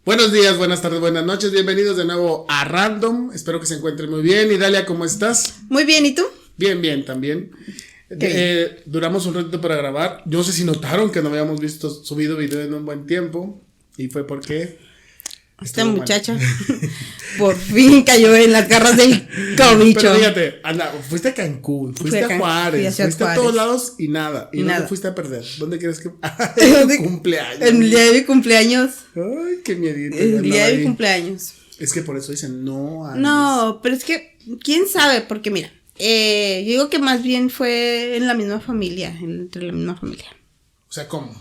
Buenos días, buenas tardes, buenas noches, bienvenidos de nuevo a Random, espero que se encuentren muy bien. Y Dalia, ¿cómo estás? Muy bien, ¿y tú? Bien, bien, también. Duramos un ratito para grabar, yo no sé si notaron que no habíamos subido video en un buen tiempo, y fue porque... Esta muchacha por fin cayó en las garras del cobicho. Pero fíjate, anda, fuiste a Cancún, fuiste a Juárez, fuiste a todos lados y nada. Y no te fuiste a perder. ¿Dónde quieres que...? En mi cumpleaños. El día de mi cumpleaños. Ay, qué miedito. El día de mi cumpleaños. Es que por eso dicen no. No, pero es que, ¿quién sabe? Porque mira, yo digo que más bien fue en la misma familia, entre la misma familia. O sea, ¿cómo?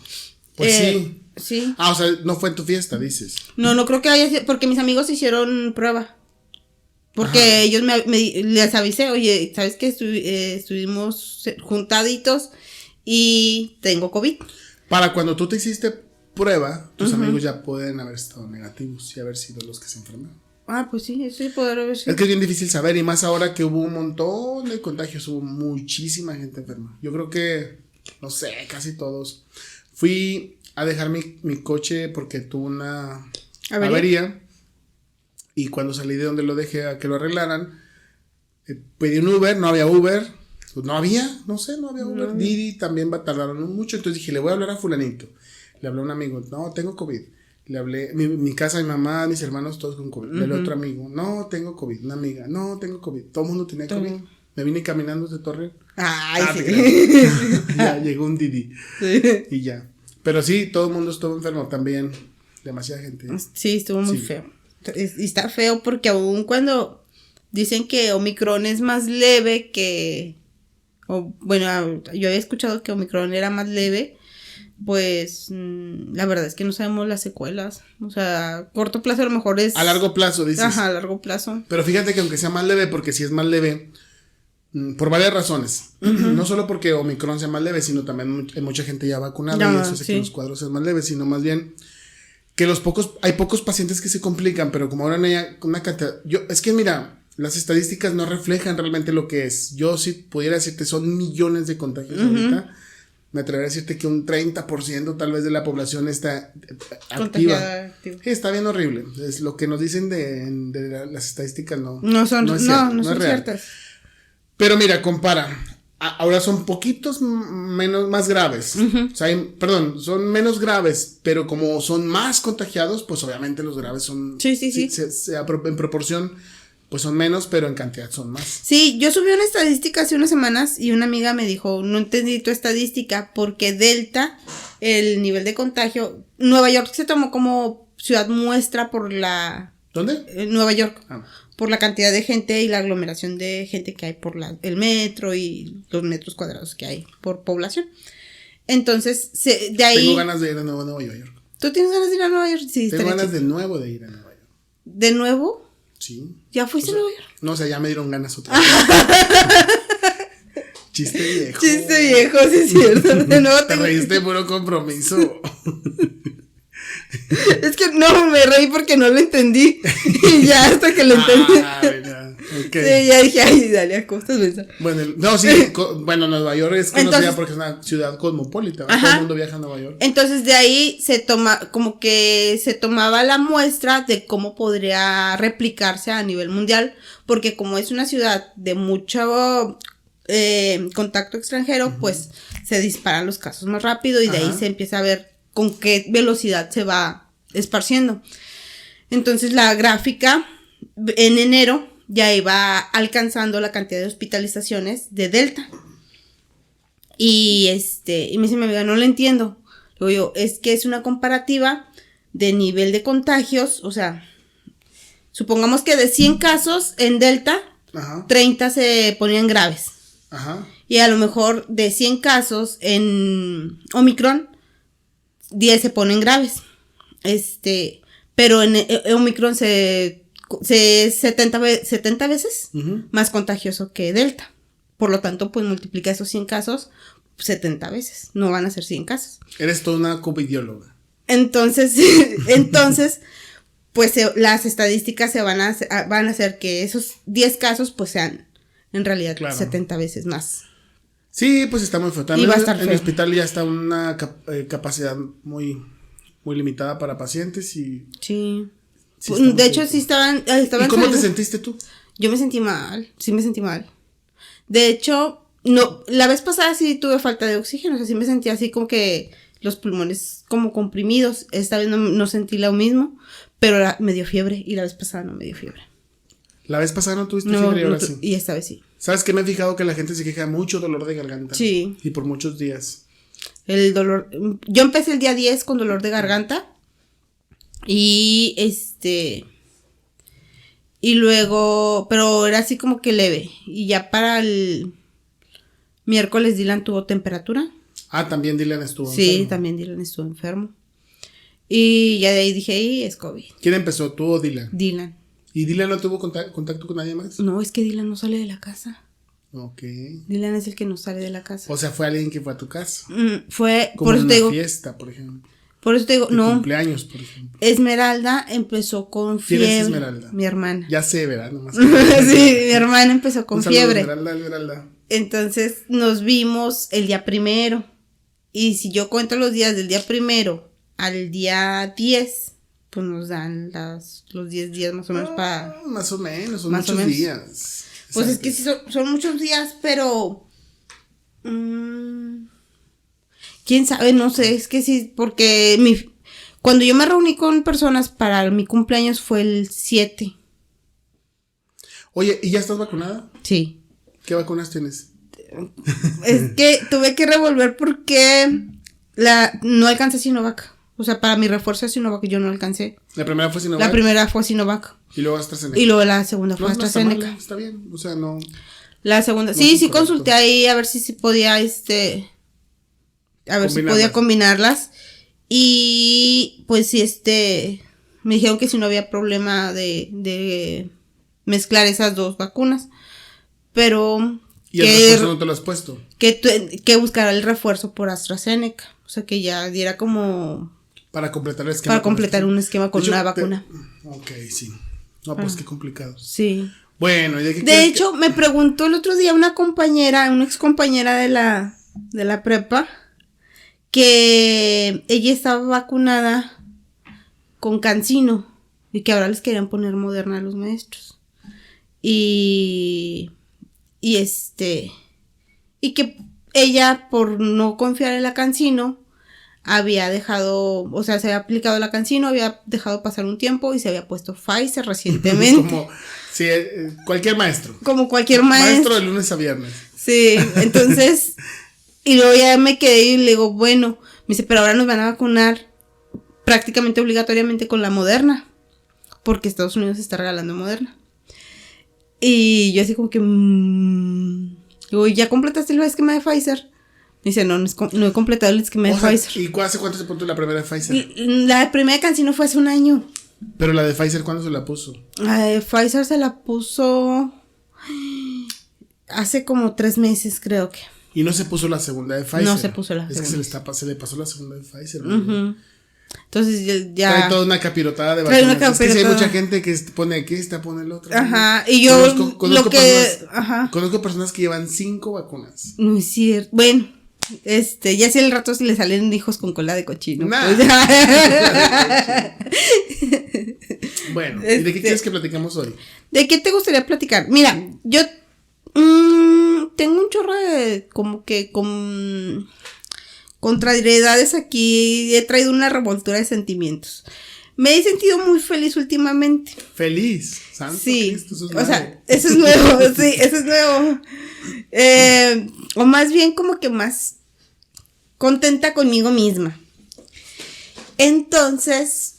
Pues sí. Sí. Ah, o sea, no fue en tu fiesta, dices. No creo que haya sido, porque mis amigos hicieron prueba. Porque ellos les avisé, oye, ¿sabes qué? Estuvimos juntaditos y tengo COVID. Para cuando tú te hiciste prueba, tus amigos ya pueden haber estado negativos y haber sido los que se enfermaron. Ah, pues sí, eso sí poder haber sido. Es que es bien difícil saber, y más ahora que hubo un montón de contagios, hubo muchísima gente enferma. Yo creo que, no sé, casi todos. Fui a dejar mi coche porque tuvo una avería. Y cuando salí de donde lo dejé a que lo arreglaran, pedí un Uber, no había Uber. Pues no había Uber. Didi también tardaron mucho. Entonces dije, le voy a hablar a fulanito. Le hablé a un amigo, no, tengo COVID. Le hablé, mi casa, mi mamá, mis hermanos, todos con COVID. Le hablé a otro amigo, no, tengo COVID. Una amiga, no, tengo COVID. Todo el mundo tenía COVID. Me vine caminando desde Torreón. Ay, sí. Ya llegó un Didi. Sí. Y ya. Pero sí, todo el mundo estuvo enfermo también. Demasiada gente. Sí, estuvo muy feo. Y está feo porque aún cuando dicen que Omicron es más leve que... bueno, yo había escuchado que Omicron era más leve. Pues la verdad es que no sabemos las secuelas. O sea, a corto plazo a lo mejor es... A largo plazo, dices. Ajá, a largo plazo. Pero fíjate que aunque sea más leve, porque si es más leve... Por varias razones. No solo porque Omicron sea más leve, sino también hay mucha gente ya vacunada y eso hace que los cuadros sean más leves, sino más bien que hay pocos pacientes que se complican, pero como ahora no hay una cantidad, es que mira, las estadísticas no reflejan realmente lo que es. Yo si pudiera decirte son millones de contagios ahorita, me atrevería a decirte que un 30% tal vez de la población está activa. Sí, está bien horrible. Es lo que nos dicen de las estadísticas no son ciertas. Pero mira, compara. Ahora son poquitos más graves. O sea, son menos graves, pero como son más contagiados, pues obviamente los graves son... Sí. En proporción, pues son menos, pero en cantidad son más. Sí, yo subí una estadística hace unas semanas y una amiga me dijo, no entendí tu estadística, porque Delta, el nivel de contagio, Nueva York se tomó como ciudad muestra por la... ¿Dónde? Nueva York. Por la cantidad de gente y la aglomeración de gente que hay por el metro y los metros cuadrados que hay por población. Entonces, de ahí... Tengo ganas de ir a Nueva York. ¿Tú tienes ganas de ir a Nueva York? Sí. Tengo ganas de nuevo de ir a Nueva York. ¿De nuevo? Sí. ¿Ya fuiste a Nueva York? No, o sea, ya me dieron ganas otra vez. Chiste viejo. Chiste viejo, sí es cierto. De nuevo te reíste de puro compromiso. Es que no, me reí porque no lo entendí. Y ya hasta que lo entendí. Okay. Sí, ya dije, ay, dale, ¿cómo estás pensando? Bueno, Nueva York es conocida porque es una ciudad cosmopolita. Todo el mundo viaja a Nueva York. Entonces de ahí como que se tomaba la muestra de cómo podría replicarse a nivel mundial. Porque como es una ciudad de mucho contacto extranjero, pues se disparan los casos más rápido y de ahí se empieza a ver con qué velocidad se va esparciendo. Entonces la gráfica en enero ya iba alcanzando la cantidad de hospitalizaciones de Delta. Y me dice mi amiga, no lo entiendo. Luego yo, es que es una comparativa de nivel de contagios. O sea, supongamos que de 100 casos en Delta, 30 se ponían graves. Y a lo mejor de 100 casos en Omicron, 10 se ponen graves. Pero en Omicron es 70 veces más contagioso que Delta. Por lo tanto, pues multiplica esos 100 casos 70 veces. No van a ser 100 casos. Eres toda una covidióloga. Entonces, pues las estadísticas van a hacer que esos 10 casos pues sean en realidad 70 veces más. Sí, pues está muy feo. Y va a estar feo. En el hospital ya está una capacidad muy muy limitada para pacientes y... Sí. sí De hecho, sí estaban ¿Y cómo te sentiste tú? Yo me sentí mal, sí me sentí mal. De hecho, no, la vez pasada sí tuve falta de oxígeno, o sea, sí me sentía así como que los pulmones como comprimidos. Esta vez no sentí lo mismo, pero me dio fiebre y la vez pasada no me dio fiebre. La vez pasada no tuviste fiebre y ahora sí. Y esta vez sí. ¿Sabes qué? Me he fijado que la gente se queja mucho dolor de garganta. Sí. Y por muchos días. El dolor, yo empecé el día 10 con dolor de garganta y y luego, pero era así como que leve, y ya para el miércoles Dylan tuvo temperatura. Ah, también Dylan estuvo Sí, enfermo. también Dylan estuvo enfermo. Y ya de ahí dije, es COVID. ¿Quién empezó, tú o Dylan? Dylan. ¿Y Dylan no tuvo contacto con nadie más? No, es que Dylan no sale de la casa. Ok. Dylan es el que no sale de la casa. O sea, fue alguien que fue a tu casa. Fue, Como por eso en te una digo, fiesta, por ejemplo. por eso te digo, De no. cumpleaños, por ejemplo. Esmeralda empezó con ¿Quién fiebre. es Esmeralda? Mi hermana. Ya sé, ¿verdad? Nomás Sí, mi hermana empezó con un saludo, fiebre. Esmeralda. Entonces nos vimos el día 1. Y si yo cuento los días del día 1 al día 10, pues nos dan los 10 días más o menos para... Más o menos, son Más o muchos menos. días. Pues es Exacto. que sí son muchos días, pero... quién sabe, no sé, es que sí, porque cuando yo me reuní con personas para mi cumpleaños fue el 7. Oye, ¿y ya estás vacunada? Sí. ¿Qué vacunas tienes? Es que tuve que revolver porque no alcancé Sinovac. O sea, para mi refuerzo de Sinovac yo no alcancé. La primera fue Sinovac. La primera fue Sinovac. Y luego AstraZeneca. Y luego la segunda fue No está AstraZeneca. mal, está bien. O sea, no. La segunda, No, sí sí, correcto. consulté ahí a ver si podía, a ver si Combinarlas. podía combinarlas. Y pues sí, me dijeron que si no había problema de mezclar esas dos vacunas. Pero ¿Y el refuerzo no te lo has puesto? que buscara el refuerzo por AstraZeneca. O sea, que ya diera como... Para completar el esquema. Para completar un esquema con De hecho, una vacuna. Ok, sí. No, pues qué complicado. Sí. Bueno, ¿y de qué De quieres hecho, me preguntó el otro día una ex compañera de la prepa, que ella estaba vacunada con CanSino y que ahora les querían poner Moderna a los maestros. Y que ella, por no confiar en la CanSino, había dejado, o sea, se había aplicado la CanSino, había dejado pasar un tiempo y se había puesto Pfizer recientemente. Como, sí, cualquier maestro. Como cualquier maestro. Maestro de lunes a viernes. Sí, entonces, y luego ya me quedé y le digo, bueno, me dice, pero ahora nos van a vacunar prácticamente obligatoriamente con la Moderna, porque Estados Unidos está regalando Moderna. Y yo así como que, digo, ¿ya completaste el esquema de Pfizer? Me dice, no he completado el esquema de Pfizer. ¿Y hace cuánto se puso la primera de Pfizer? La primera CanSino fue hace un año. Pero la de Pfizer, ¿cuándo se la puso? La de Pfizer se la puso hace como 3 meses, creo que. Y no se puso la segunda de Pfizer. No se puso la segunda. Es que se le pasó la segunda de Pfizer. Uh-huh. Entonces ya... Trae toda una capirotada de vacunas. Es que sí hay mucha gente que pone aquí, pone el otro. Ajá, y yo conozco personas que llevan 5 vacunas. No es cierto. Bueno, ya si al rato se le salen hijos con cola de cochino. Nah. Pues, bueno, ¿y de qué quieres que platicamos hoy? ¿De qué te gustaría platicar? Mira, yo tengo un chorro de como que contrariedades aquí. He traído una revoltura de sentimientos. Me he sentido muy feliz últimamente. ¿Feliz? Santo Sí, Cristo, eso es o sea, eso es nuevo, sí, eso es nuevo. O más bien como que más contenta conmigo misma. Entonces,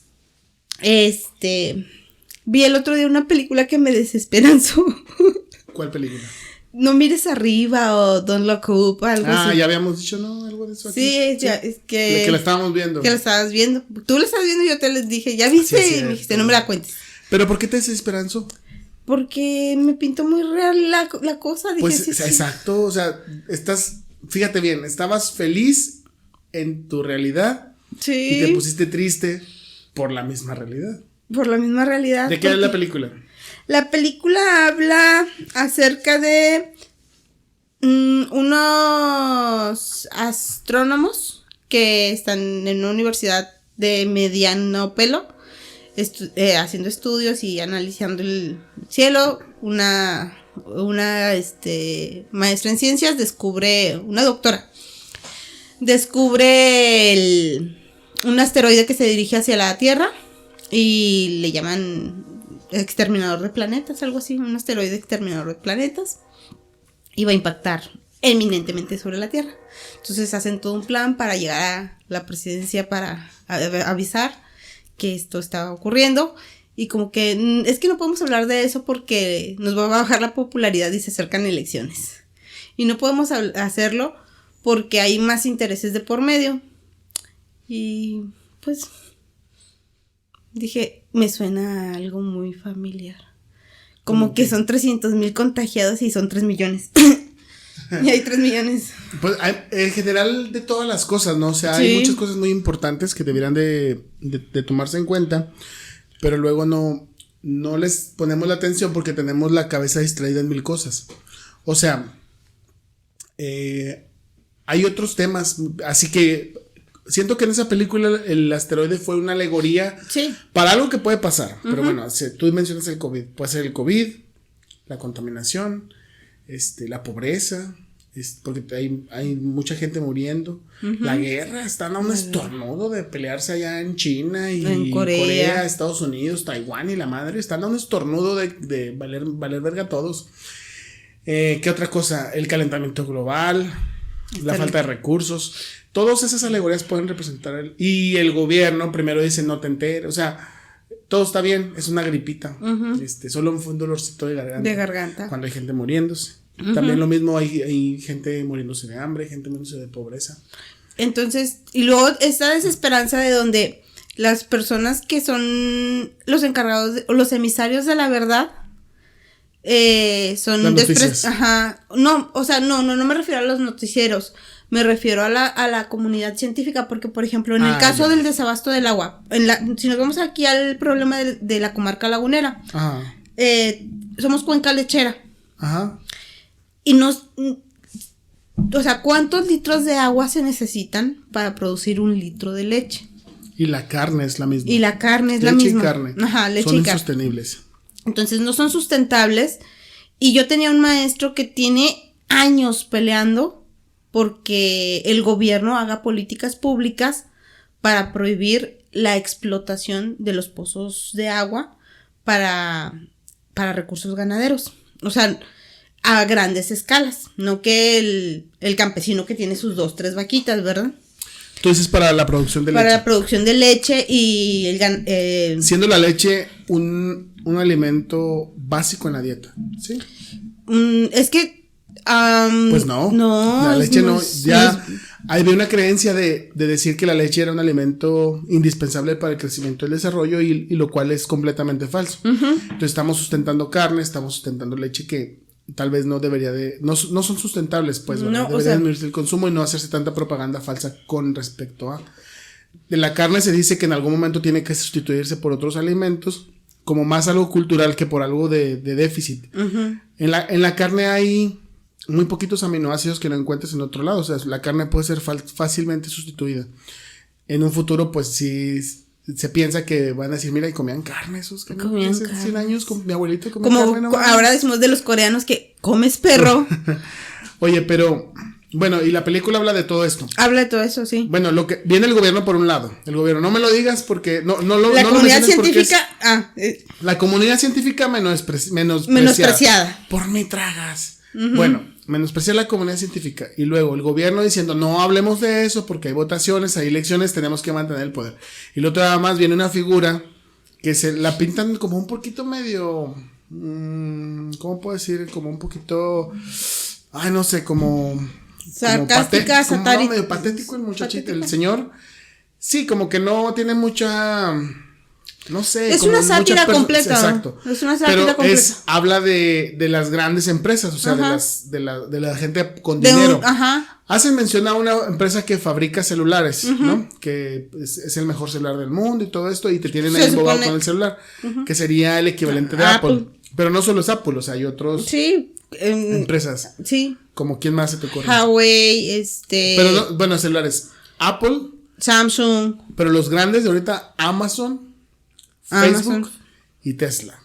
vi el otro día una película que me desesperanzó. ¿Cuál película? No mires arriba o Don't Look Up, algo así. Ya habíamos dicho, ¿no? Algo de eso aquí. Sí, ya, es que la estábamos viendo. Que la estabas viendo. Tú la estabas viendo y yo te les dije, ¿ya viste? Sí, y me dijiste, no me la cuentes. ¿Pero por qué te desesperanzó? Porque me pintó muy real la cosa. Dije, Pues sí. exacto, o sea, fíjate bien, estabas feliz en tu realidad. Sí. Y te pusiste triste por la misma realidad. Por la misma realidad. ¿De qué es la película? La película habla acerca de unos astrónomos que están en una universidad de mediano pelo, haciendo estudios y analizando el cielo. Una maestra en ciencias una doctora, descubre un asteroide que se dirige hacia la Tierra y le llaman exterminador de planetas, algo así, un asteroide exterminador de planetas, y va a impactar eminentemente sobre la Tierra. Entonces hacen todo un plan para llegar a la presidencia para avisar que esto estaba ocurriendo, y como que es que no podemos hablar de eso porque nos va a bajar la popularidad y se acercan elecciones, y no podemos hacerlo porque hay más intereses de por medio. Y pues dije, me suena algo muy familiar, como que son 300,000 contagiados y son 3 millones. Y hay 3 millones. Pues en general de todas las cosas, ¿no? O sea, hay muchas cosas muy importantes que deberían de tomarse en cuenta, pero luego no les ponemos la atención porque tenemos la cabeza distraída en mil cosas. O sea, hay otros temas, así que siento que en esa película el asteroide fue una alegoría para algo que puede pasar. Pero bueno, tú mencionas el COVID, puede ser el COVID, la contaminación, la pobreza, porque hay mucha gente muriendo, la guerra, están a un estornudo de pelearse allá en China y en Corea, Estados Unidos, Taiwán y la madre, están a un estornudo de valer verga a todos. ¿Qué otra cosa? El calentamiento global, la falta de recursos, todas esas alegorías pueden representar y el gobierno primero dice no te enteres, o sea, todo está bien, es una gripita, solo un dolorcito de garganta cuando hay gente muriéndose. También lo mismo, hay gente muriéndose de hambre, gente muriéndose de pobreza. Entonces, y luego esta desesperanza de donde las personas que son los encargados o los emisarios de la verdad son no, o sea, no me refiero a los noticieros, me refiero a la comunidad científica, porque por ejemplo en el caso del desabasto del agua, si nos vamos aquí al problema de la comarca lagunera, somos cuenca lechera, y o sea, ¿cuántos litros de agua se necesitan para producir 1 litro de leche? Y la carne es la misma. Leche y carne. Leche son y insostenibles. Entonces no son sustentables. Y yo tenía un maestro que tiene años peleando porque el gobierno haga políticas públicas para prohibir la explotación de los pozos de agua para recursos ganaderos. O sea, a grandes escalas, no que el campesino que tiene sus 2, 3 vaquitas, ¿verdad? Tú dices para la producción de leche. Para la producción de leche y siendo la leche un alimento básico en la dieta, ¿sí? Es que pues no, la leche no, ya había una creencia de decir que la leche era un alimento indispensable para el crecimiento y el desarrollo, y lo cual es completamente falso. Entonces estamos sustentando carne, estamos sustentando leche que tal vez no debería no son sustentables, pues, ¿verdad? Debería disminuirse el consumo y no hacerse tanta propaganda falsa con respecto a. De la carne se dice que en algún momento tiene que sustituirse por otros alimentos, como más algo cultural que por algo de déficit. En la carne hay muy poquitos aminoácidos que no encuentres en otro lado, o sea, la carne puede ser fácilmente sustituida. En un futuro, pues, sí se piensa que van a decir, mira, y comían carne esos que comían hace 100 años, mi abuelito comía carne. Como ahora decimos de los coreanos que comes perro. Oye, pero bueno, y la película habla de todo esto. Habla de todo eso, sí. Bueno, lo que viene el gobierno por un lado. El gobierno, no me lo digas porque la comunidad científica, la comunidad científica menospreciada. Por mí tragas. Bueno, menospreciar la comunidad científica, y luego el gobierno diciendo no hablemos de eso porque hay votaciones, hay elecciones, tenemos que mantener el poder. Y luego nada más viene una figura que se la pintan como un poquito medio, ¿cómo puedo decir? Como un poquito, no sé, como sarcástica, satárica, medio patético el muchachito, el señor. Sí, como que no tiene mucha, no sé. Es una sátira completa. Exacto. Es una sátira completa. Habla de las grandes empresas, o sea, de la gente con dinero. Hacen mención a una empresa que fabrica celulares, ¿no? Que es el mejor celular del mundo y todo esto, y te tienen ahí embobado con el celular, que sería el equivalente de Apple. Pero no solo es Apple, o sea, hay otros empresas. Sí. Como quién más se te ocurre. Huawei, Pero no, bueno, celulares. Apple, Samsung. Pero los grandes de ahorita, Amazon, Facebook y Tesla.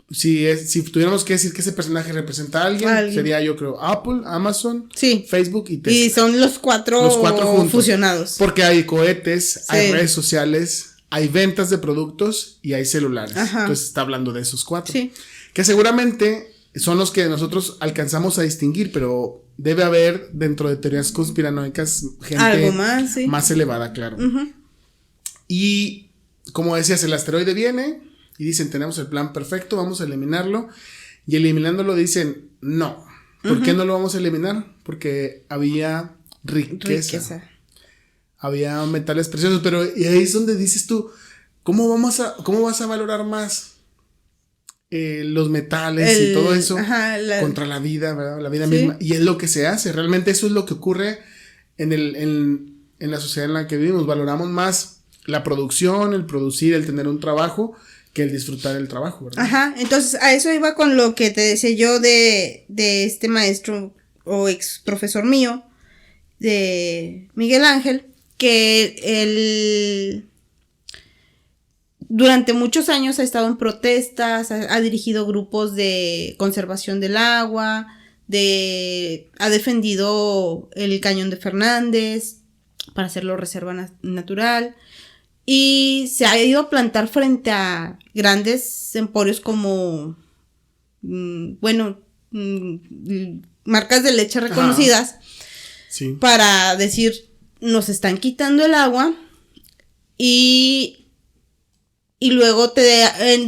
Si tuviéramos que decir que ese personaje representa a alguien, sería yo creo Apple, Amazon, Facebook y Tesla. Y son los cuatro juntos, fusionados. Porque hay cohetes, hay redes sociales, hay ventas de productos y hay celulares. Entonces está hablando de esos cuatro. Que seguramente son los que nosotros alcanzamos a distinguir, pero debe haber dentro de teorías conspiranoicas gente algo más elevada, claro. Y como decías, el asteroide viene y dicen, tenemos el plan perfecto, vamos a eliminarlo. Y eliminándolo dicen, no. ¿Por qué no lo vamos a eliminar? Porque había riqueza. Había metales preciosos, pero y ahí es donde dices tú, ¿cómo vas a valorar más los metales y todo eso contra la vida, ¿verdad? La vida misma. Y es lo que se hace, realmente eso es lo que ocurre en la sociedad en la que vivimos. Valoramos más la producción, el producir, el tener un trabajo, que el disfrutar el trabajo, ¿verdad? Entonces a eso iba con lo que te decía yo de este maestro o ex profesor mío, de Miguel Ángel, que él durante muchos años ha estado en protestas, ha dirigido grupos de conservación del agua, ha defendido el cañón de Fernández para hacerlo reserva natural, y se ha ido a plantar frente a grandes emporios como marcas de leche reconocidas, para decir, nos están quitando el agua. Y luego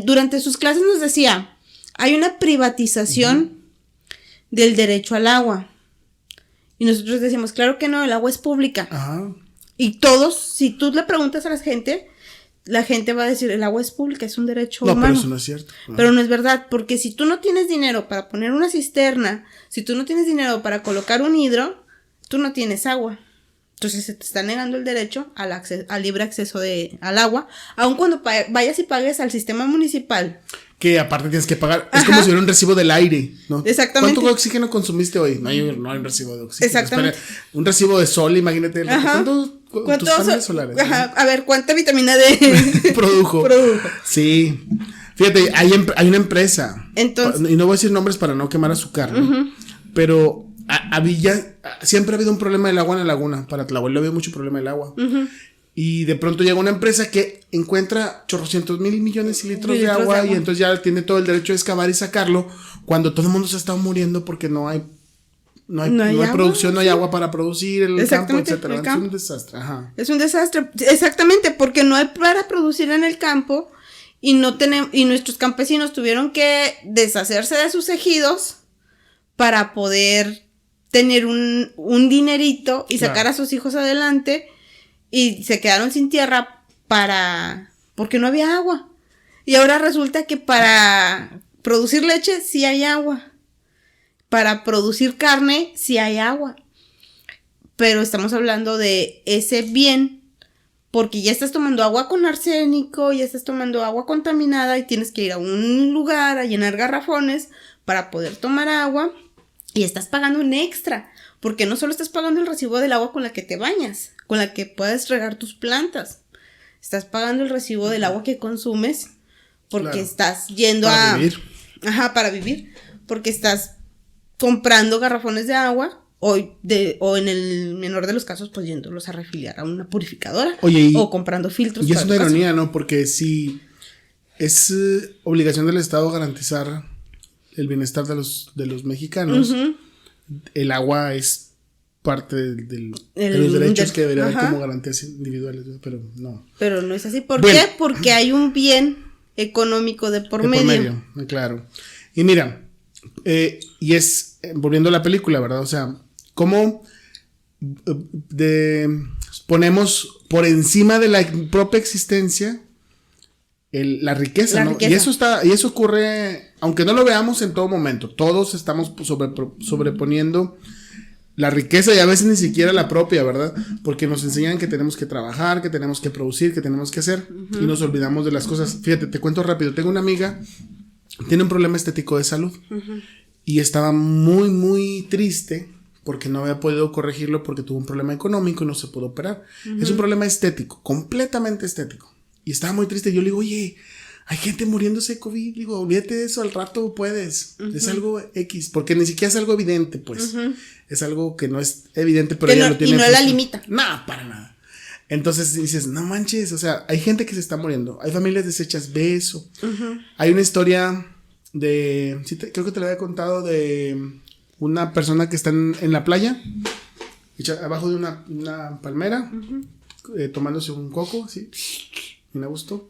durante sus clases nos decía, hay una privatización del derecho al agua. Y nosotros decimos, claro que no, el agua es pública. Y todos, si tú le preguntas a la gente va a decir, el agua es pública, es un derecho humano. Pero eso no es cierto. Pero no es verdad, porque si tú no tienes dinero para poner una cisterna, si tú no tienes dinero para colocar un hidro, tú no tienes agua. Entonces se te está negando el derecho al libre acceso al agua, aun cuando vayas y pagues al sistema municipal. Que aparte tienes que pagar, es como si hubiera un recibo del aire, ¿no? Exactamente. ¿Cuánto oxígeno consumiste hoy? No hay un recibo de oxígeno. Exactamente. Espera, un recibo de sol, imagínate. ¿Cuántos paneles solares? A ver, ¿cuánta vitamina D produjo? Sí. Fíjate, hay una empresa. Entonces, y no voy a decir nombres para no quemar azúcar, ¿no? Pero siempre ha habido un problema del agua en la laguna. Para Tlahuel había mucho problema del agua. Y de pronto llega una empresa que encuentra chorrocientos mil millones de litros de agua, y entonces ya tiene todo el derecho de excavar y sacarlo, cuando todo el mundo se ha estado muriendo porque no hay producción, no hay agua para producir el campo, etcétera. Es un desastre. Es un desastre, exactamente, porque no hay para producir en el campo, y nuestros campesinos tuvieron que deshacerse de sus ejidos para poder tener un dinerito y sacar a sus hijos adelante. Y se quedaron sin tierra porque no había agua. Y ahora resulta que para producir leche sí hay agua. Para producir carne sí hay agua. Pero estamos hablando de ese bien, porque ya estás tomando agua con arsénico, ya estás tomando agua contaminada y tienes que ir a un lugar a llenar garrafones para poder tomar agua, y estás pagando un extra. Porque no solo estás pagando el recibo del agua con la que te bañas, con la que puedes regar tus plantas. Estás pagando el recibo del agua que consumes porque estás yendo para vivir. Para vivir. Porque estás comprando garrafones de agua o en el menor de los casos, pues yéndolos a refiliar a una purificadora. O comprando filtros. Y es una ironía, ¿no? Porque si es obligación del Estado garantizar el bienestar de los mexicanos, el agua es parte de los derechos que debería haber como garantías individuales, pero no. Pero no es así. ¿Por qué? Porque hay un bien económico de por medio. Claro. Y mira, y es, volviendo a la película, ¿verdad? O sea, cómo ponemos por encima de la propia existencia la riqueza, ¿no? Y eso ocurre, aunque no lo veamos en todo momento, todos estamos sobreponiendo la riqueza, y a veces ni siquiera la propia, ¿verdad? Porque nos enseñan que tenemos que trabajar, que tenemos que producir, que tenemos que hacer, y nos olvidamos de las cosas. Fíjate, te cuento rápido, tengo una amiga, tiene un problema estético de salud, y estaba muy, muy triste porque no había podido corregirlo porque tuvo un problema económico y no se pudo operar. Es un problema estético, completamente estético. Y estaba muy triste. Yo le digo, oye, hay gente muriéndose de COVID. Digo, olvídate de eso, al rato puedes. Es algo X, porque ni siquiera es algo evidente, pues. Es algo que no es evidente, pero ella lo tiene. Y no la limita. No, para nada. Entonces dices, no manches, o sea, hay gente que se está muriendo. Hay familias deshechas, ve eso. Hay una historia de, sí, creo que te la había contado, de una persona que está en la playa, abajo de una palmera, tomándose un coco, así, bien a gusto,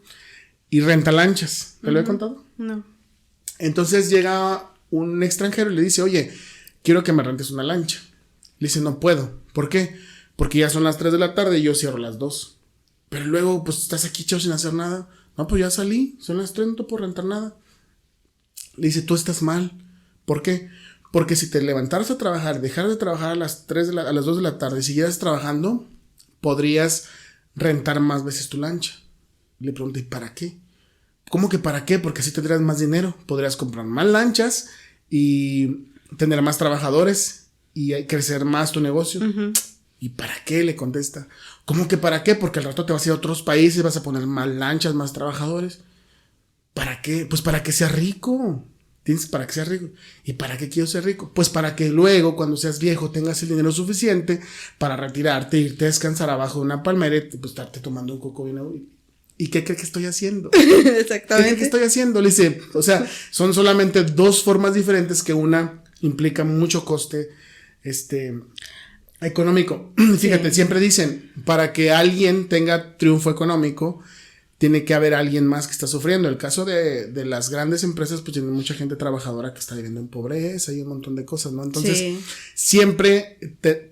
y renta lanchas. ¿Te lo había contado? No. Entonces llega un extranjero y le dice, oye, quiero que me rentes una lancha. Le dice, no puedo. ¿Por qué? Porque ya son las 3 de la tarde y yo cierro las 2. Pero luego, pues, estás aquí, chao, sin hacer nada. No, pues ya salí, son las 3, no te puedo rentar nada. Le dice, tú estás mal. ¿Por qué? Porque si te levantaras a trabajar, dejaras de trabajar a las 2 de la tarde y siguieras trabajando, podrías rentar más veces tu lancha. Le pregunté, ¿y para qué? ¿Cómo que para qué? Porque así tendrías más dinero. Podrías comprar más lanchas y tener más trabajadores y crecer más tu negocio. ¿Y para qué? Le contesta. ¿Cómo que para qué? Porque al rato te vas a ir a otros países, vas a poner más lanchas, más trabajadores. ¿Para qué? Pues para que seas rico. Tienes para que seas rico. ¿Y para qué quiero ser rico? Pues para que luego, cuando seas viejo, tengas el dinero suficiente para retirarte, irte a descansar abajo de una palmera y pues, estarte tomando un coco bien. ¿Y qué cree que estoy haciendo? Exactamente. ¿Qué cree que estoy haciendo? Le dice, o sea, son solamente dos formas diferentes que una implica mucho coste, económico. Fíjate, siempre dicen, para que alguien tenga triunfo económico, tiene que haber alguien más que está sufriendo. El caso de las grandes empresas, pues tienen mucha gente trabajadora que está viviendo en pobreza y un montón de cosas, ¿no? Entonces, siempre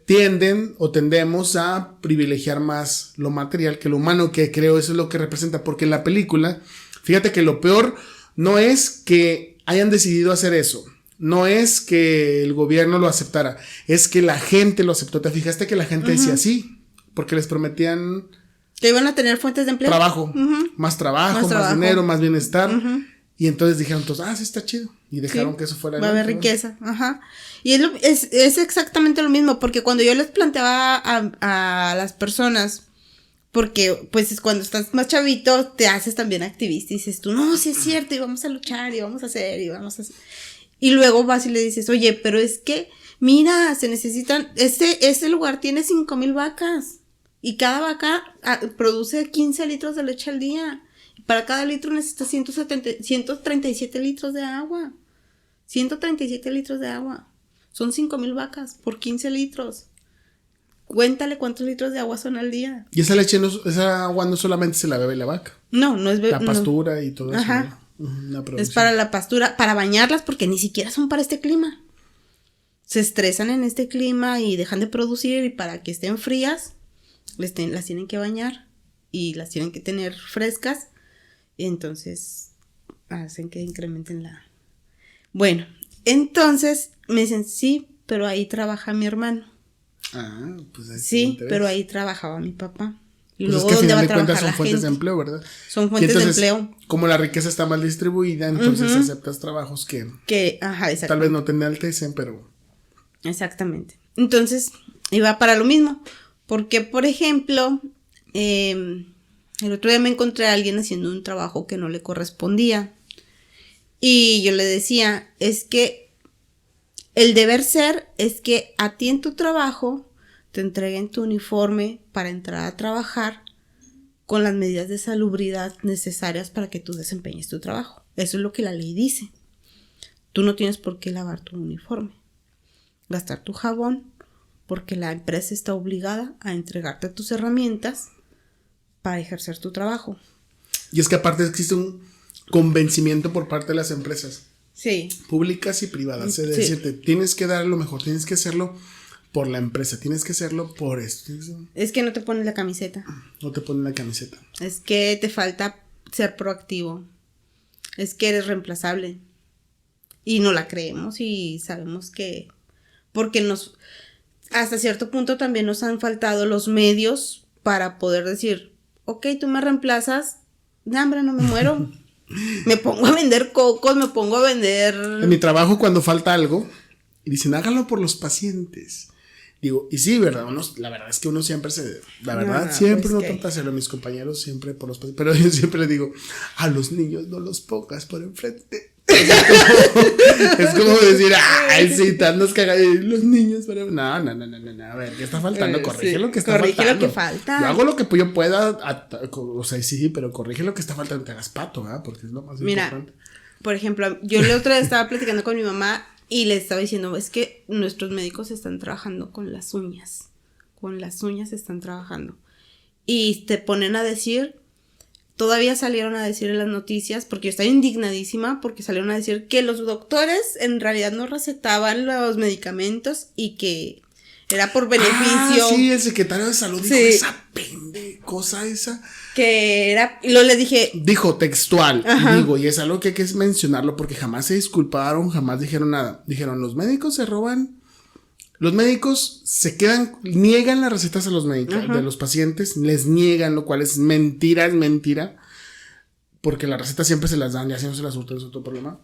tienden o tendemos a privilegiar más lo material que lo humano, que creo eso es lo que representa, porque en la película, fíjate que lo peor no es que hayan decidido hacer eso, no es que el gobierno lo aceptara, es que la gente lo aceptó. ¿Te fijaste que la gente decía sí? Porque les prometían que iban a tener fuentes de empleo. Trabajo, más trabajo, más dinero, más bienestar. Y entonces dijeron todos, sí está chido. Y dejaron que eso fuera. Va a haber riqueza. Ajá. Y es exactamente lo mismo, porque cuando yo les planteaba a las personas, porque pues es cuando estás más chavito, te haces también activista y dices tú, no, sí es cierto, y vamos a luchar, y vamos a hacer, y vamos a hacer. Y luego vas y le dices, oye, pero es que, mira, se necesitan, este lugar tiene 5,000 vacas. Y cada vaca produce 15 litros de leche al día. Y para cada litro necesitas 137 litros de agua. 137 litros de agua. Son 5,000 vacas por 15 litros. Cuéntale cuántos litros de agua son al día. Y esa agua no solamente se la bebe la vaca. No es la pastura y todo eso. Ajá. Es para la pastura, para bañarlas, porque ni siquiera son para este clima. Se estresan en este clima y dejan de producir, y para que estén frías las tienen que bañar y las tienen que tener frescas, y entonces hacen que incrementen Bueno, entonces me dicen, sí, pero ahí trabaja mi hermano. Pues ahí sí, pero ahí trabajaba mi papá. Y pues luego, es que ¿dónde va a trabajar trabajar son la fuentes gente? de empleo, ¿verdad? Son fuentes de empleo. Como la riqueza está mal distribuida, entonces aceptas trabajos que tal vez no te enaltecen, pero... Exactamente. Entonces, iba para lo mismo. Porque, por ejemplo, el otro día me encontré a alguien haciendo un trabajo que no le correspondía. Y yo le decía, es que el deber ser es que a ti en tu trabajo te entreguen tu uniforme para entrar a trabajar con las medidas de salubridad necesarias para que tú desempeñes tu trabajo. Eso es lo que la ley dice. Tú no tienes por qué lavar tu uniforme, gastar tu jabón, porque la empresa está obligada a entregarte tus herramientas para ejercer tu trabajo. Y es que aparte existe un convencimiento por parte de las empresas. Sí. Públicas y privadas. Es decirte, tienes que dar lo mejor, tienes que hacerlo por la empresa, tienes que hacerlo por esto. Es que no te pones la camiseta. No te ponen la camiseta. Es que te falta ser proactivo. Es que eres reemplazable. Y no la creemos y sabemos que... Porque hasta cierto punto también nos han faltado los medios para poder decir, ok, tú me reemplazas, de hambre no me muero. Me pongo a vender cocos, me pongo a vender... En mi trabajo cuando falta algo, y dicen, hágalo por los pacientes. Digo, y sí, ¿verdad? La verdad es que uno siempre siempre uno trata de hacerlo, mis compañeros siempre por los, pero yo siempre le digo, a los niños no los pongas por enfrente. Es como decir, ay, sí, tantos cagados, los niños, pero no, a ver, ¿qué está faltando? Corrige lo que está faltando. Corrige lo que falta. Yo hago lo que yo pueda, o sea, sí, pero corrige lo que está faltando, te hagas pato, ¿verdad? Porque es lo más importante. Por ejemplo, yo la otra vez estaba platicando con mi mamá y le estaba diciendo, es que nuestros médicos están trabajando con las uñas están trabajando. Y te ponen a decir, todavía salieron a decir en las noticias, porque yo estaba indignadísima, porque salieron a decir que los doctores en realidad no recetaban los medicamentos y que era por beneficio. Sí, el secretario de salud dijo esa cosa esa. Que era, y luego le dije. Dijo textual, digo, y es algo que hay que mencionarlo porque jamás se disculparon, jamás dijeron nada. Dijeron, los médicos se roban, los médicos se quedan, niegan las recetas a los médicos, de los pacientes, les niegan, lo cual es mentira, porque las recetas siempre se las dan, ya si no se las surten es otro problema.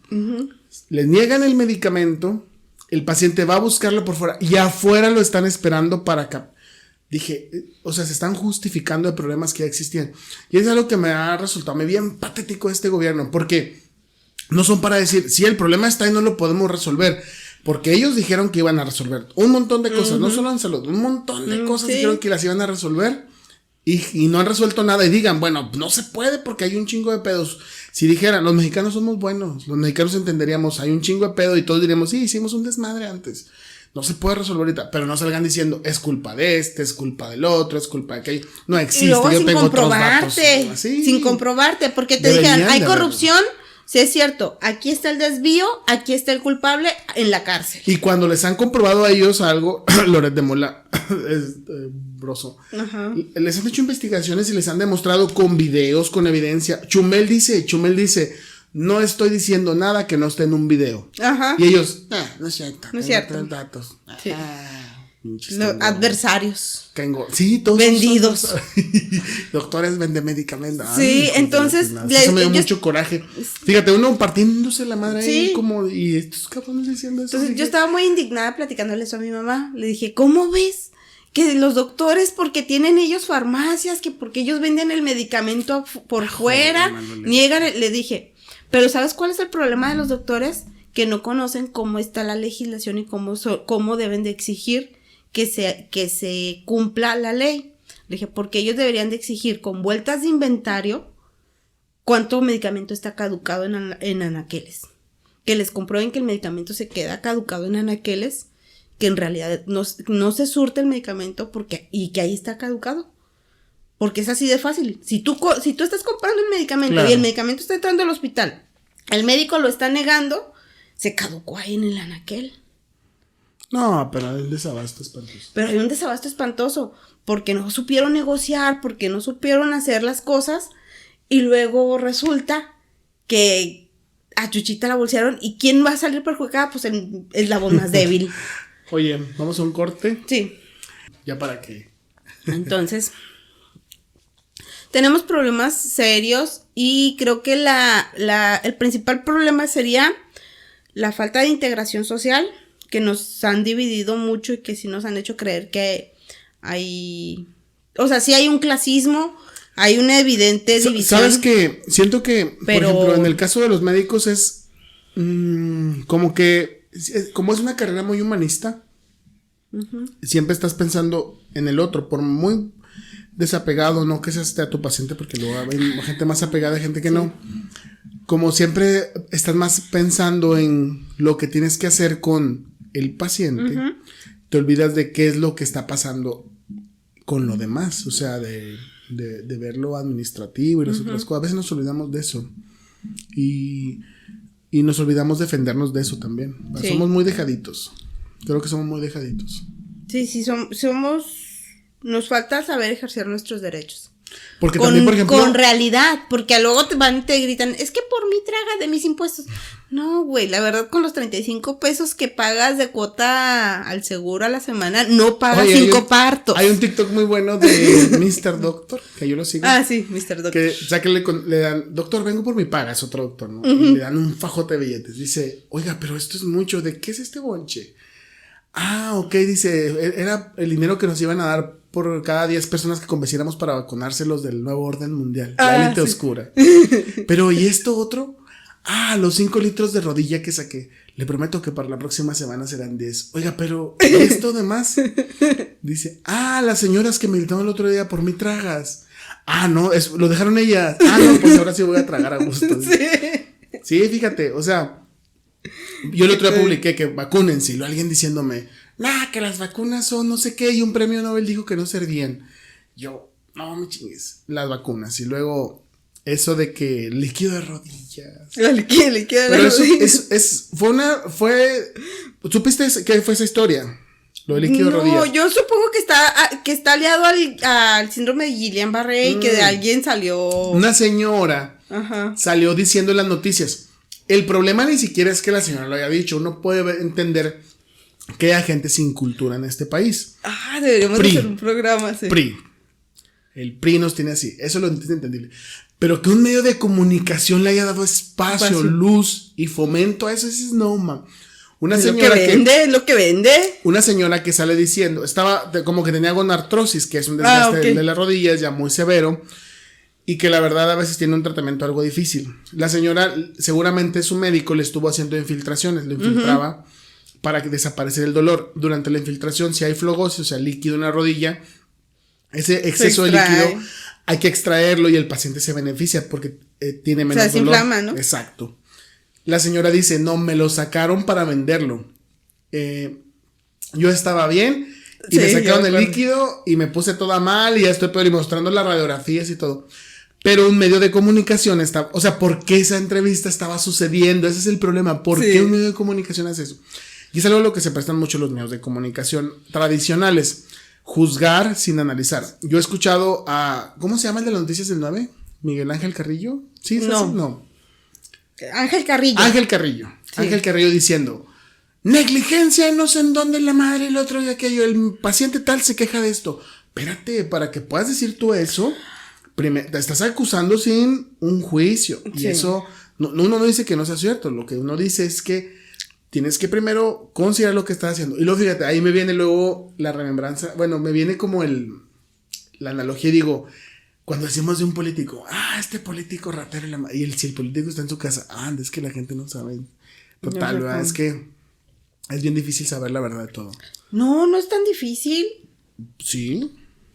Les niegan el medicamento, el paciente va a buscarlo por fuera y afuera lo están esperando para acá. Dije, o sea, se están justificando de problemas que ya existían. Y es algo que me ha resultado bien patético de este gobierno, porque no son para decir, sí, el problema está y no lo podemos resolver, porque ellos dijeron que iban a resolver un montón de cosas, no solo en salud, un montón de cosas dijeron que las iban a resolver y no han resuelto nada y digan, bueno, no se puede porque hay un chingo de pedos. Si dijeran, los mexicanos somos buenos, los mexicanos entenderíamos, hay un chingo de pedo y todos diríamos, sí, hicimos un desmadre antes. No se puede resolver ahorita, pero no salgan diciendo, es culpa de este, es culpa del otro, es culpa de aquello. No existe, luego, yo tengo otros datos. Sin comprobarte, porque te dijeron, hay corrupción, sí es cierto, aquí está el desvío, aquí está el culpable en la cárcel. Y cuando les han comprobado a ellos algo, Loret de Mola, Broso, les han hecho investigaciones y les han demostrado con videos, con evidencia. Chumel dice, no estoy diciendo nada que no esté en un video. Y ellos, no es cierto. No es cierto. Datos. Sí. Adversarios. Sí, todos. Vendidos. Doctores venden medicamentos. Sí, entonces. Eso me dio mucho coraje. Fíjate, uno partiéndose la madre ahí como. Y estos cabrones diciendo eso. Entonces yo estaba muy indignada platicándole eso a mi mamá. Le dije, ¿cómo ves? Que los doctores, porque tienen ellos farmacias, que porque ellos venden el medicamento por fuera, niegan. Le dije. Pero ¿sabes cuál es el problema de los doctores? Que no conocen cómo está la legislación y cómo deben de exigir que se cumpla la ley. Le dije, porque ellos deberían de exigir con vueltas de inventario cuánto medicamento está caducado en anaqueles. Que les comprueben que el medicamento se queda caducado en anaqueles, que en realidad no se surte el medicamento y que ahí está caducado. Porque es así de fácil. Si tú estás comprando un medicamento y el medicamento está entrando al hospital, el médico lo está negando, se caducó ahí en el anaquel. No, pero hay un desabasto espantoso. Pero hay un desabasto espantoso porque no supieron negociar, porque no supieron hacer las cosas y luego resulta que a Chuchita la bolsearon y ¿quién va a salir perjudicada? Pues es la voz más débil. Oye, ¿vamos a un corte? Sí. ¿Ya para qué? Entonces, tenemos problemas serios y creo que el principal problema sería la falta de integración social, que nos han dividido mucho y que sí nos han hecho creer que hay, o sea, sí hay un clasismo, hay una evidente división. ¿Sabes qué? Siento que, por ejemplo, en el caso de los médicos es como es una carrera muy humanista, siempre estás pensando en el otro, por muy desapegado, no que seas a tu paciente, porque luego hay gente más apegada, gente que no. Como siempre estás más pensando en lo que tienes que hacer con el paciente, te olvidas de qué es lo que está pasando con lo demás, o sea, de ver lo administrativo y las otras cosas. A veces nos olvidamos de eso y nos olvidamos defendernos de eso también. Sí. Somos muy dejaditos, creo que somos muy dejaditos. Sí, nos falta saber ejercer nuestros derechos. Porque también, por ejemplo, con realidad, porque luego te gritan, es que por mí traga de mis impuestos. No, güey, la verdad, con los 35 pesos que pagas de cuota al seguro a la semana, no pagas 5 partos. Hay un TikTok muy bueno de Mr. Doctor, que yo lo sigo. Ah, sí, Mr. Doctor. Que, o sea, que le dan, doctor, vengo por mi paga, es otro doctor, ¿no? Y le dan un fajote de billetes. Dice, oiga, pero esto es mucho, ¿de qué es este bonche? Ok, dice, era el dinero que nos iban a dar por cada 10 personas que convenciéramos para vacunárselos del nuevo orden mundial, la élite oscura. Pero, ¿y esto otro? Los 5 litros de rodilla que saqué. Le prometo que para la próxima semana serán 10. Oiga, pero, ¿y esto de más? Dice, las señoras que me invitaron el otro día por mí tragas. No, lo dejaron ellas. No, pues ahora sí voy a tragar a gusto. Sí, fíjate, o sea, yo el otro día publiqué que vacúnense, y alguien diciéndome, que las vacunas son no sé qué, y un premio Nobel dijo que no servían. Yo, no me chingues, las vacunas. Y luego, eso de que líquido de rodillas. Líquido de Pero rodillas. eso ¿supiste qué fue esa historia? Lo de líquido de rodillas. No, yo supongo que está aliado al síndrome de Guillain-Barré y que de alguien salió. Una señora salió diciendo en las noticias. El problema ni siquiera es que la señora lo haya dicho. Uno puede entender que hay gente sin cultura en este país. Deberíamos hacer un programa así. PRI. El PRI nos tiene así. Eso lo es entendible. Pero que un medio de comunicación le haya dado espacio, luz y fomento a eso, es no, man. Una señora es lo que vende. Una señora que sale diciendo, como que tenía gonartrosis, que es un desgaste de las rodillas ya muy severo, y que la verdad a veces tiene un tratamiento algo difícil. La señora, seguramente su médico le estuvo haciendo infiltraciones, le infiltraba para desaparecer el dolor. Durante la infiltración, si hay flogosis, o sea, líquido en la rodilla, ese exceso de líquido hay que extraerlo y el paciente se beneficia porque tiene menos dolor. Se inflama, ¿no? Exacto. La señora dice, no, me lo sacaron para venderlo. Yo estaba bien y me sacaron el líquido y me puse toda mal y ya estoy peor, y mostrando las radiografías y todo. Pero un medio de comunicación o sea, ¿por qué esa entrevista estaba sucediendo? Ese es el problema. ¿Por qué un medio de comunicación hace eso? Y es algo a lo que se prestan mucho los medios de comunicación tradicionales. Juzgar sin analizar. Yo he escuchado ¿cómo se llama el de las noticias del 9? ¿Miguel Ángel Carrillo? ¿Sí? No. Ángel Carrillo. Sí. Ángel Carrillo diciendo, negligencia, no sé en dónde la madre, el otro día aquello, el paciente tal se queja de esto. Espérate, para que puedas decir tú eso, te estás acusando sin un juicio. Y eso, uno no dice que no sea cierto. Lo que uno dice es que tienes que primero considerar lo que estás haciendo. Y luego, fíjate, ahí me viene luego la remembranza. Bueno, me viene como la analogía, y digo, cuando decimos de un político, este político ratero, si el político está en su casa, es que la gente no sabe. Total, ¿verdad? Es que es bien difícil saber la verdad de todo. No es tan difícil. Sí.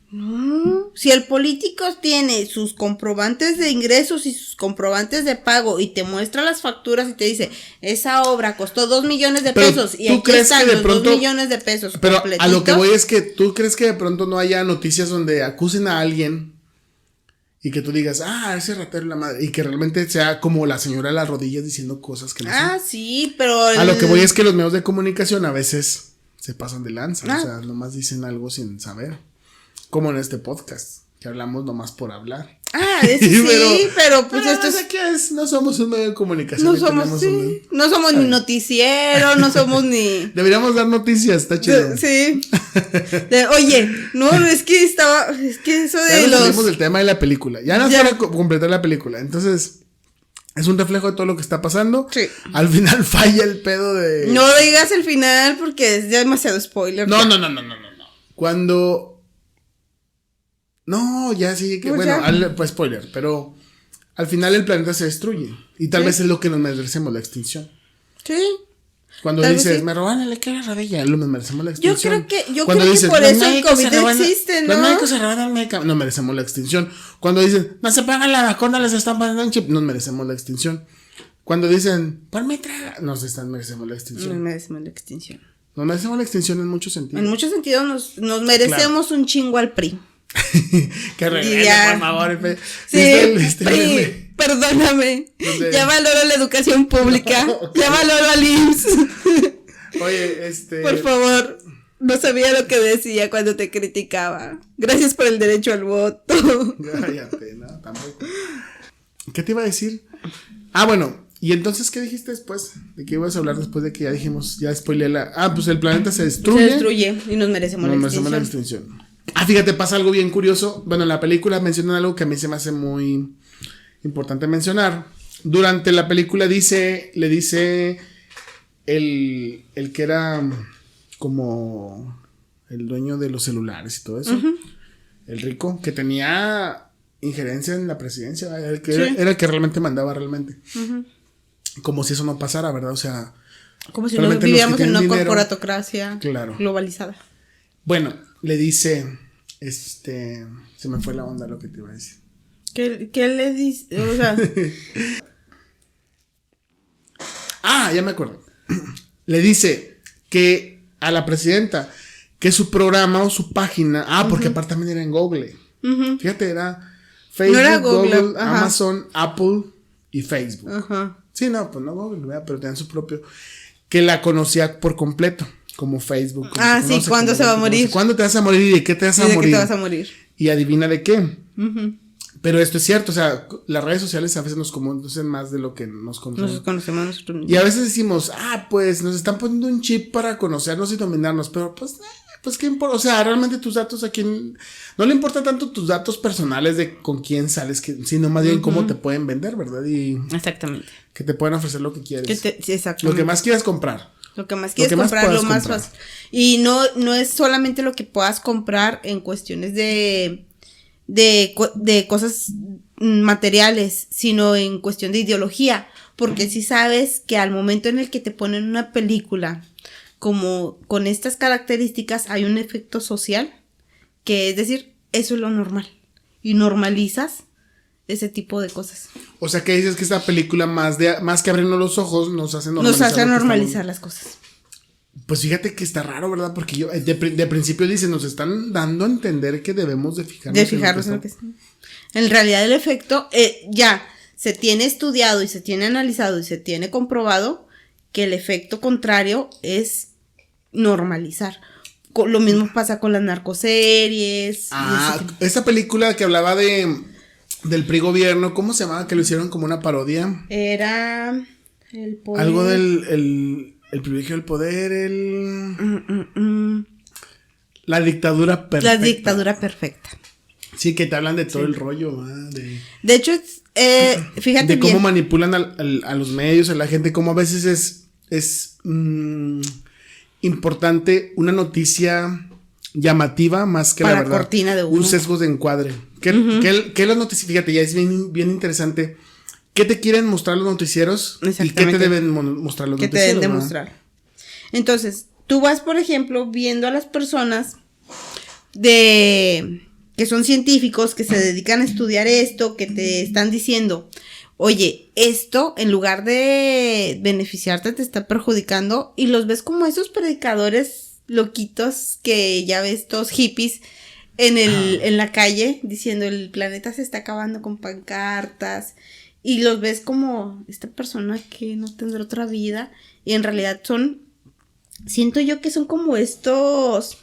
No, si el político tiene sus comprobantes de ingresos y sus comprobantes de pago y te muestra las facturas y te dice, esa obra costó 2 millones de pesos y aquí están los 2 millones de pesos. Pero a lo que voy es que tú crees que de pronto no haya noticias donde acusen a alguien y que tú digas, ese ratero es la madre, y que realmente sea como la señora de las rodillas diciendo cosas que no son. Sí, pero a lo que voy es que los medios de comunicación a veces se pasan de lanza, o sea, nomás dicen algo sin saber. Como en este podcast, que hablamos nomás por hablar. pero pues esto es. No somos un medio de comunicación. No somos ni noticiero, no somos ni. Deberíamos dar noticias, está chido. Sí. Oye, no, es que eso de ya nos salimos del tema de la película. Ya nos para completar la película. Entonces, es un reflejo de todo lo que está pasando. Sí. Al final falla el pedo de. No digas el final porque es demasiado spoiler. No. Cuando. No, ya sí, que pues spoiler, pero al final el planeta se destruye y tal vez es lo que nos merecemos, la extinción. Sí. Cuando dices, me roban el que la rodilla, nos merecemos la extinción. Yo creo que por eso el COVID existe, ¿no? Los médicos se roban el medicamento, nos merecemos la extinción. Cuando dicen, no se pagan la vacuna, les están poniendo un chip, nos merecemos la extinción. Cuando dicen, ponme traga, merecemos la extinción. Nos merecemos la extinción. Nos merecemos la extinción en muchos sentidos. En muchos sentidos nos merecemos un chingo al PRI. Que regrese, por favor. PRI, perdóname. Ya valoro la educación pública. Ya valoro al IMSS. Oye, por favor, no sabía lo que decía cuando te criticaba. Gracias por el derecho al voto. Cállate, no, tampoco. ¿Qué te iba a decir? Bueno, y entonces, ¿qué dijiste después? ¿De qué ibas a hablar después de que ya dijimos, ya spoileé pues el planeta se destruye. Se destruye y nos merecemos la extinción. Fíjate, pasa algo bien curioso. Bueno, en la película mencionan algo que a mí se me hace muy importante mencionar. Durante la película le dice el que era como el dueño de los celulares y todo eso. Uh-huh. El rico, que tenía injerencia en la presidencia, era el que realmente mandaba realmente. Uh-huh. Como si eso no pasara, ¿verdad? O sea, como si no vivíamos en una corporatocracia globalizada. Bueno, le dice, se me fue la onda lo que te iba a decir. ¿Qué le dice? O sea... ya me acuerdo. Le dice que a la presidenta que su programa o su página, porque aparte también era en Google. Uh-huh. Fíjate, era Facebook, no era Google, Amazon, Apple y Facebook. Uh-huh. Sí, no, pues no Google, ¿verdad? Pero tenían su propio, que la conocía por completo, como Facebook. Sí, ¿cuándo se va a morir? ¿Cuándo te vas a morir y de qué te vas a morir? ¿De qué te vas a morir? Y adivina de qué. Uh-huh. Pero esto es cierto, o sea, las redes sociales a veces nos conocen más de lo que nos conocemos. Nos conocemos nosotros mismos. Y a veces decimos, pues nos están poniendo un chip para conocernos y dominarnos, pero pues qué importa, o sea, realmente tus datos a quién, no le importa tanto tus datos personales de con quién sales, sino más bien cómo te pueden vender, ¿verdad? Y exactamente. Que te pueden ofrecer lo que quieres. Sí, exactamente. Lo que más quieras comprar. Lo que más quieras comprar, lo más fácil. Y no es solamente lo que puedas comprar en cuestiones de cosas materiales, sino en cuestión de ideología, porque si sabes que al momento en el que te ponen una película como con estas características hay un efecto social, que es decir, eso es lo normal, y normalizas ese tipo de cosas. O sea, que dices que esta película más que abrirnos los ojos nos hace normalizar las cosas. Pues fíjate que está raro, ¿verdad? Porque yo de principio dice, nos están dando a entender que debemos de fijarnos en lo que está. En realidad el efecto ya se tiene estudiado y se tiene analizado y se tiene comprobado que el efecto contrario es normalizar. Lo mismo pasa con las narcoseries. Esta película que hablaba del PRI gobierno, ¿cómo se llamaba? Que lo hicieron como una parodia. Era el poder. Algo del el privilegio del poder, la dictadura perfecta. La dictadura perfecta. Sí, que te hablan de todo el rollo, de hecho, fíjate de cómo manipulan a los medios, a la gente, cómo a veces es importante una noticia llamativa más que para la verdad. Cortina de humo. Un sesgo de encuadre. Que las noticias, fíjate, ya es bien interesante. ¿Qué te quieren mostrar los noticieros? ¿Y qué te deben mostrar los noticieros? ¿Qué te deben demostrar? Entonces, tú vas, por ejemplo, viendo a las personas que son científicos, que se dedican a estudiar esto, que te están diciendo, oye, esto en lugar de beneficiarte te está perjudicando, y los ves como esos predicadores loquitos que ya ves, todos hippies en la calle diciendo el planeta se está acabando con pancartas. Y los ves como esta persona que no tendrá otra vida. Y en realidad siento yo que son como estos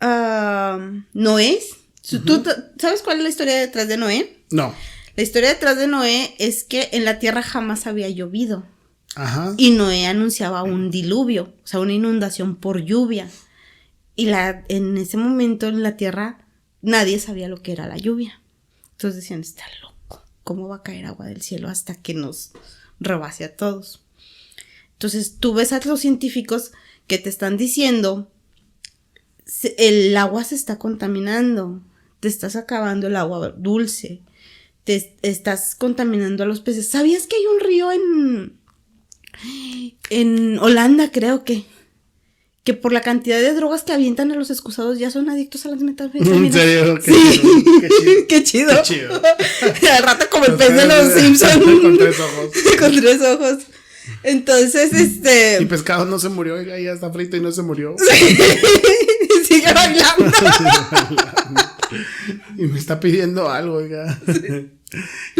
Noés. Uh-huh. ¿Tú sabes cuál es la historia detrás de Noé? No. La historia detrás de Noé es que en la tierra jamás había llovido. Ajá. Y Noé anunciaba un diluvio, o sea, una inundación por lluvia. Y en ese momento en la tierra nadie sabía lo que era la lluvia. Entonces decían, está loco. ¿Cómo va a caer agua del cielo hasta que nos rebase a todos? Entonces tú ves a los científicos que te están diciendo el agua se está contaminando, te estás acabando el agua dulce, te estás contaminando a los peces. ¿Sabías que hay un río en Holanda, creo que por la cantidad de drogas que avientan a los excusados ya son adictos a las metanfetaminas? ¿En serio? Qué chido. Al rato como el pez de los Simpsons. Con 3 ojos. Con 3 ojos. Entonces, Y pescado no se murió, oiga, ya está frito y no se murió. Sigue bailando. Y me está pidiendo algo, oiga. Sí.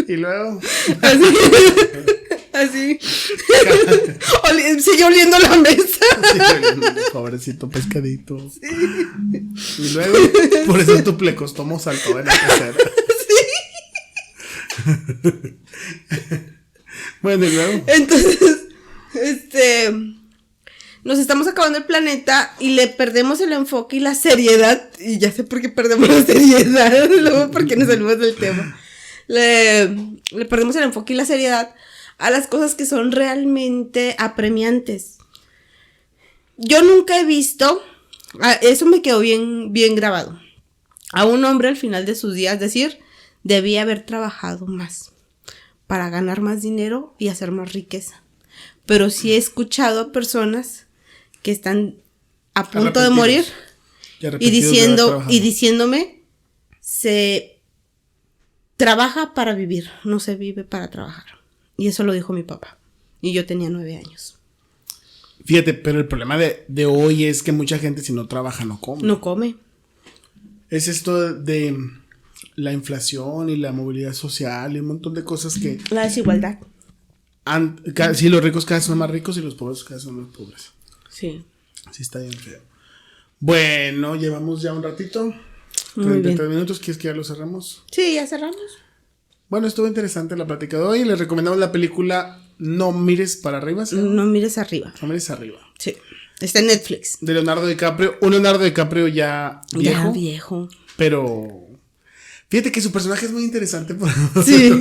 Y luego. Así. Sigue oliendo la mesa. Pobrecito pescadito. Sí. Y luego, por eso tu plecostomo saltó en la pecera. Sí. Bueno, y luego. Entonces, nos estamos acabando el planeta y le perdemos el enfoque y la seriedad. Y ya sé por qué perdemos la seriedad. Luego, porque nos salimos del tema. Le perdemos el enfoque y la seriedad a las cosas que son realmente apremiantes. yo nunca he visto, eso me quedó bien, bien grabado, a un hombre al final de sus días decir, debía haber trabajado más para ganar más dinero y hacer más riqueza. Pero sí he escuchado a personas que están a punto de morir y diciéndome, se trabaja para vivir, no se vive para trabajar. Y eso lo dijo mi papá. Y yo tenía 9 años. Fíjate, pero el problema de hoy es que mucha gente si no trabaja no come. No come. Es esto de la inflación y la movilidad social y un montón de cosas que... La desigualdad. Sí, los ricos cada vez son más ricos y los pobres cada vez son más pobres. Sí. Sí, está bien feo. Bueno, llevamos ya un ratito. Muy 33 bien. minutos. ¿Quieres que ya lo cerramos? Sí, ya cerramos. Bueno, estuvo interesante la plática de hoy. Les recomendamos la película No mires para arriba. ¿Sí? No mires arriba. No mires arriba. Sí. Está en Netflix. De Leonardo DiCaprio. Un Leonardo DiCaprio ya viejo. Ya viejo. Pero... Fíjate que su personaje es muy interesante Sí.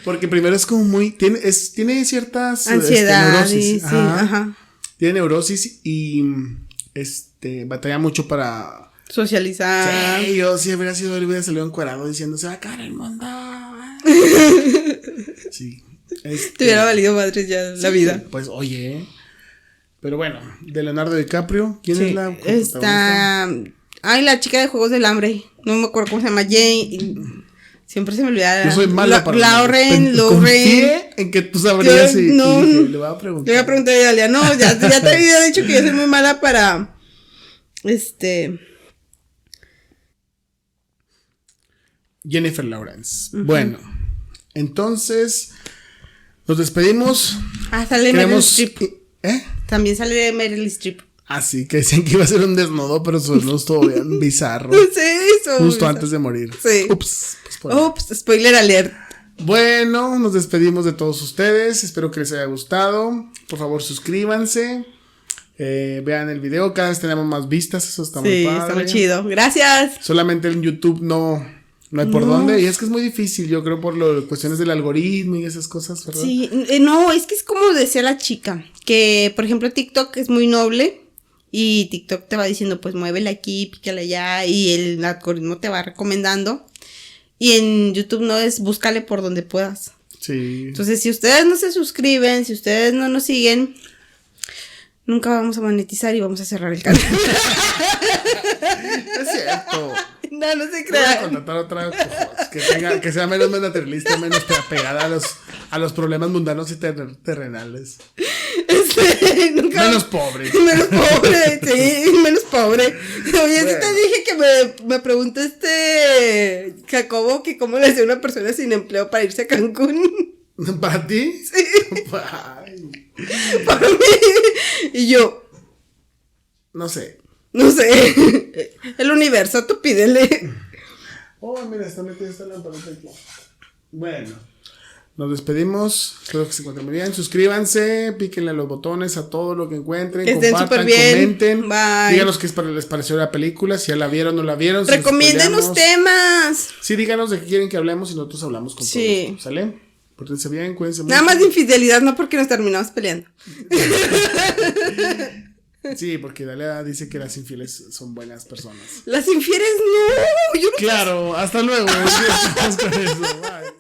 porque primero es como muy... Tiene ciertas... Ansiedad. Neurosis. Sí, ajá. Tiene neurosis y... batalla mucho para... Socializar. Sí, yo si hubiera sido él hubiera salido encuadrado diciendo se va a acabar el mundo. Sí. Te hubiera valido madre ya la vida. Pues oye. Pero bueno, de Leonardo DiCaprio, ¿quién es la Está... Ay, la chica de Juegos del Hambre. No me acuerdo cómo se llama. Jane. Siempre se me olvida. Yo soy mala para Lauren. Confié en que tú sabrías y no, dije, le voy a preguntar. Le voy a preguntar a Dalia. No, ya te había dicho que yo soy muy mala para... Jennifer Lawrence. Bueno, entonces nos despedimos. Sale Meryl Streep. ¿Eh? También sale Meryl Streep. Así que decían que iba a ser un desnudo, pero su desnudo estuvo bien bizarro. Sí, eso. Justo antes de morir. Sí. Ups, spoiler alert. Bueno, nos despedimos de todos ustedes. Espero que les haya gustado. Por favor, suscríbanse. Vean el video. Cada vez tenemos más vistas. Eso está muy padre. Está muy chido. Gracias. Solamente en YouTube no hay por dónde. Y es que es muy difícil. Yo creo por cuestiones del algoritmo y esas cosas, ¿verdad? Sí, no, es que es como decía la chica. Que, por ejemplo, TikTok es muy noble. Y TikTok te va diciendo, pues muévele aquí, pícale allá. Y el algoritmo te va recomendando. Y en YouTube no es búscale por donde puedas. Sí. Entonces, si ustedes no se suscriben, si ustedes no nos siguen, nunca vamos a monetizar y vamos a cerrar el canal. Es cierto. No se Voy a crea. contratar otra que sea menos materialista, menos apegada a los problemas mundanos y terrenales. Menos pobre. Menos pobre, sí, menos pobre. Oye, sí te dije que me preguntó Jacobo que cómo le hacía una persona sin empleo para irse a Cancún. ¿Para ti? Sí. Ay. Para mí. Y yo, No sé. El universo, tú pídele. Oh, mira, está metida esta lamparita aquí. Bueno, nos despedimos. Espero que se encuentren muy bien. Suscríbanse, píquenle a los botones a todo lo que encuentren. Que estén compartan, súper bien. comenten. Bye. Díganos qué les pareció la película, si ya la vieron o no la vieron. Si Recomiéndenos temas. Sí, díganos de qué quieren que hablemos y nosotros hablamos con Sí. todos. ¿Sale? Pórtense bien, cuídense mucho. Nada más de infidelidad, no porque nos terminamos peleando. Sí, porque Dalia dice que las infieles son buenas personas. Las infieles no. Yo no. Claro, hasta luego. Con eso. Bye.